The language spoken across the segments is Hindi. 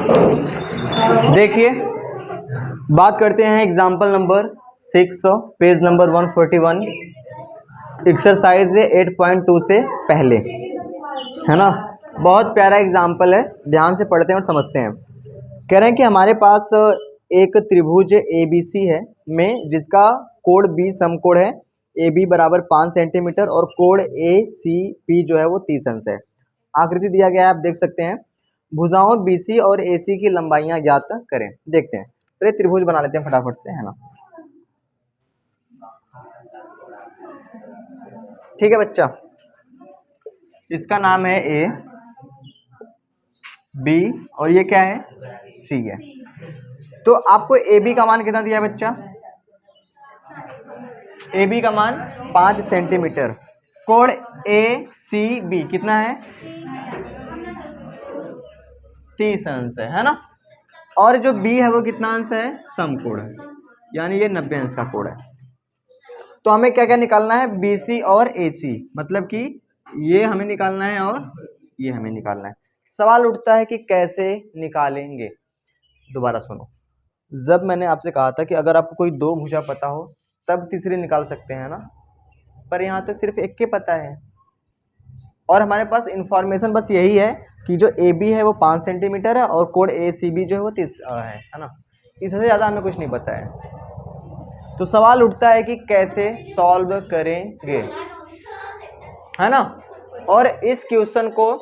देखिए बात करते हैं example number 6 page number 141, exercise 8.2 से पहले, है ना। बहुत प्यारा एग्जाम्पल है, ध्यान से पढ़ते हैं और समझते हैं। कह रहे हैं कि हमारे पास एक त्रिभुज ABC है में जिसका कोण B समकोण है, AB बराबर 5 सेंटीमीटर और कोण ACP जो है वो 30 अंश है। आकृति दिया गया है, आप देख सकते हैं। भुजाओं BC और AC की लंबाइयां ज्ञात करें। देखते हैं, पहले त्रिभुज बना लेते हैं फटाफट से, है ना। ठीक है बच्चा, इसका नाम है A, B और ये क्या है C है। तो आपको AB का मान कितना दिया है बच्चा? AB का मान 5 सेंटीमीटर। कोण ACB कितना है? 30 अंश है ना। और जो B है वो कितना अंश है? समकोण है, यानी ये 90 अंश का कोण है। तो हमें क्या क्या निकालना है? BC और AC, मतलब कि ये हमें निकालना है और ये हमें निकालना है। सवाल उठता है कि कैसे निकालेंगे। दोबारा सुनो, जब मैंने आपसे कहा था कि अगर आपको कोई दो भुजा पता हो तब तीसरी निकाल सकते हैं ना, पर यहाँ तो सिर्फ एक के पता है और हमारे पास इंफॉर्मेशन बस यही है कि जो AB है वो 5 सेंटीमीटर है और कोण ACB जो है वो 30 है ना। इससे ज़्यादा हमें कुछ नहीं पता है। तो सवाल उठता है कि कैसे सॉल्व करेंगे, है ना। और इस क्वेश्चन को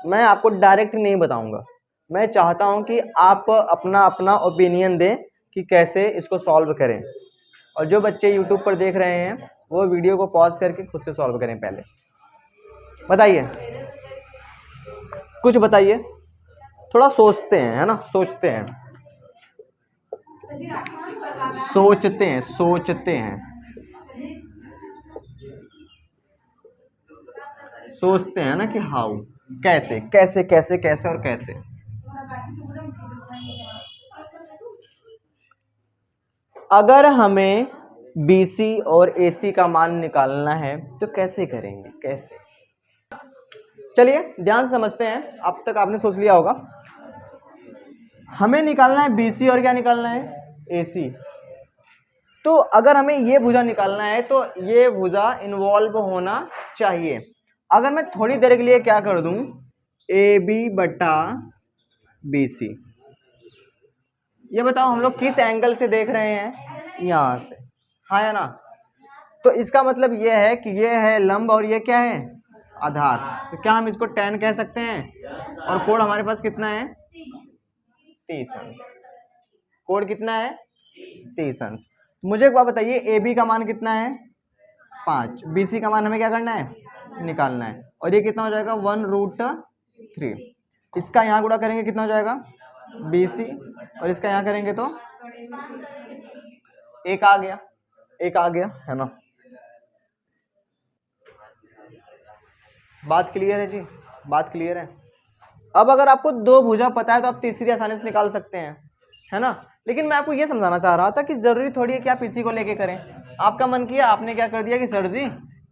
मैं आपको डायरेक्ट नहीं बताऊंगा, मैं चाहता हूं कि आप अपना अपना ओपिनियन दें कि कैसे इसको सॉल्व करें। और जो बच्चे YouTube पर देख रहे हैं वो वीडियो को पॉज करके खुद से सॉल्व करें। पहले बताइए, कुछ बताइए, थोड़ा सोचते हैं, है ना, सोचते हैं सोचते हैं ना कि हाउ, कैसे कैसे कैसे कैसे और कैसे। अगर हमें BC और AC का मान निकालना है तो कैसे करेंगे, कैसे? चलिए ध्यान से समझते हैं। अब तक आपने सोच लिया होगा। हमें निकालना है BC और क्या निकालना है? AC। तो अगर हमें ये भुजा निकालना है तो ये भुजा इन्वॉल्व होना चाहिए। अगर मैं थोड़ी देर के लिए क्या कर दूं, AB बटा BC, ये बताओ हम लोग किस एंगल से देख रहे हैं? यहां से, हाँ या ना। तो इसका मतलब ये है कि ये है लंब और ये क्या है? आधार। तो क्या हम इसको tan कह सकते हैं? और कोण हमारे पास कितना है? 30 अंश। कोण कितना है? 30 अंश। मुझे एक बात बताइए, AB का मान कितना है? 5। BC का मान हमें क्या करना है? निकालना है। और ये कितना हो जाएगा? 1√3। इसका यहाँ गुणा करेंगे कितना हो जाएगा? BC, और इसका यहाँ करेंगे तो एक आ गया, एक आ गया, है ना। बात क्लियर है जी? बात क्लियर है। अब अगर आपको दो भुजा पता है तो आप तीसरी आसानी से निकाल सकते हैं, है ना। लेकिन मैं आपको ये समझाना चाह रहा था कि जरूरी थोड़ी है कि आप इसी को लेके करें। आपका मन किया, आपने क्या कर दिया कि सर जी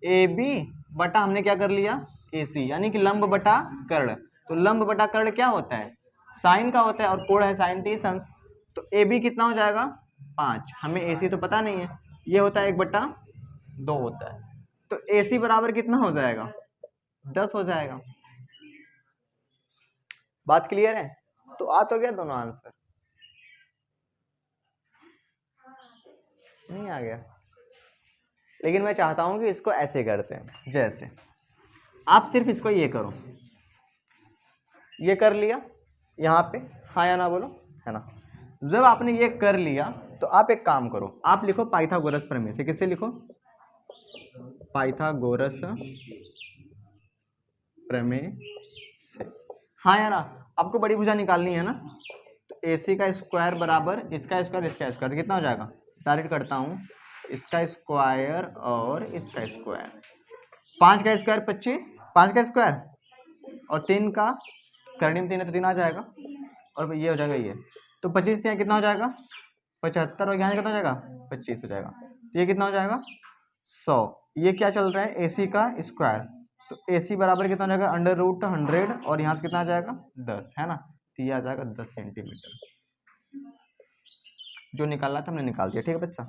AB बटा हमने क्या कर लिया? AC, यानी कि लंब बटा कर्ण। तो लंब बटा कर्ण क्या होता है? साइन का होता है, और कोण है साइन 30 अंश। तो AB कितना हो जाएगा? 5। हमें AC तो पता नहीं है, ये होता है 1/2 होता है। तो AC बराबर कितना हो जाएगा? 10 हो जाएगा। बात क्लियर है? तो आ तो गया दोनों आंसर, नहीं आ गया? लेकिन मैं चाहता हूं कि इसको ऐसे करते हैं, जैसे आप सिर्फ इसको ये करो, ये कर लिया यहाँ पे, हाँ या ना बोलो, है ना। जब आपने ये कर लिया तो आप एक काम करो, आप लिखो पाइथागोरस प्रमेय से। किससे लिखो? पाइथागोरस प्रमेय से, हाँ या ना। आपको बड़ी भुजा निकालनी है ना, तो AC का स्क्वायर बराबर इसका स्क्वायर इसका स्क्वायर, कितना हो जाएगा? डायरेक्ट करता हूँ, इसका स्क्वायर और इसका स्क्वायर। 5 का स्क्वायर 25, 5 का स्क्वायर और 3 का, करनी में 3 है तो 3 आ जाएगा, और ये हो जाएगा ये। तो 25 यहाँ कितना हो जाएगा? 75, और यहाँ कितना हो जाएगा? 25 हो जाएगा। ये कितना हो जाएगा? 100। ये क्या चल रहा है? AC का स्क्वायर। तो AC बराबर कितना हो जाएगा? √100, और यहाँ से कितना आ जाएगा? 10, है ना। तो ये आ जाएगा 10 सेंटीमीटर। जो निकालना था हमने निकाल दिया। ठीक है बच्चा,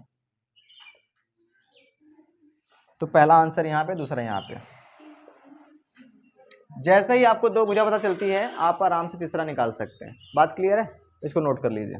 तो पहला आंसर यहाँ पे, दूसरा यहाँ पे। जैसे ही आपको दो भुजा पता चलती है आप आराम से तीसरा निकाल सकते हैं। बात क्लियर है? इसको नोट कर लीजिए।